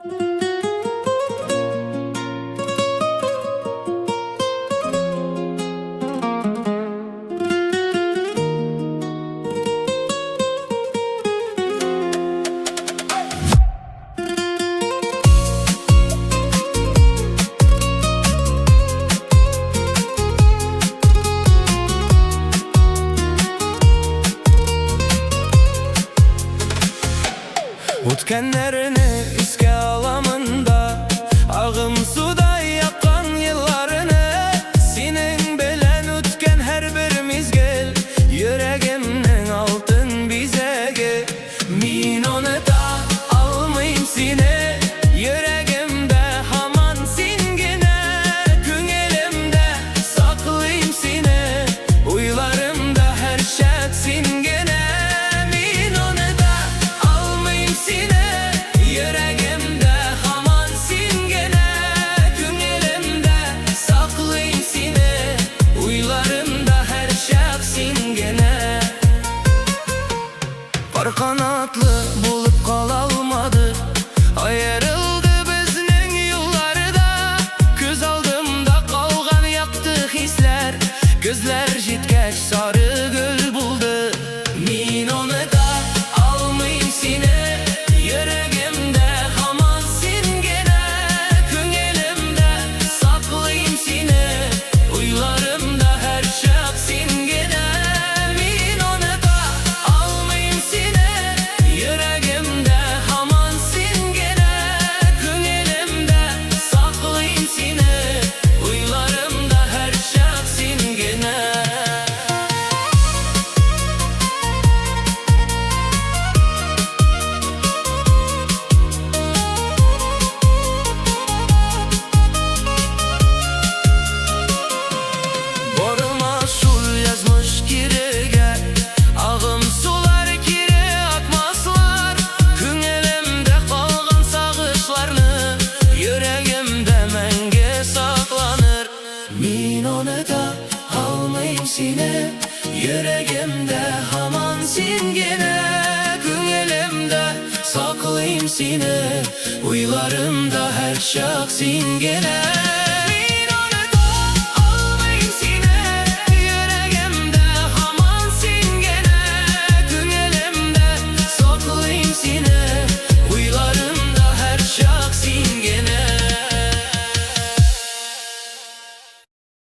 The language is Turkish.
Utkenlerini iske alamında ağım suda yakan yıllarını senin bilen utken her birimiz gel yüreğimden altın bize gel. Min onu da almayayım seni yüreğimde haman sin gene küngelimde saklayayım seni uylarımda her şey sin gene. Kanatlı bulup kalalmadı, ayrıldı bizning yollarda. Göz aldımda kalgan yaktı hisler, gözler jitgeç sarı gül buldu. Min onu da almayayım seni yüreğimde haman sin gene küngelimde saklayayım seni uylarımda her şey sin gene. Min onu da almayayım seni yüreğimde haman sin gene küngelimde saklayayım seni uylarımda her şey sin gene.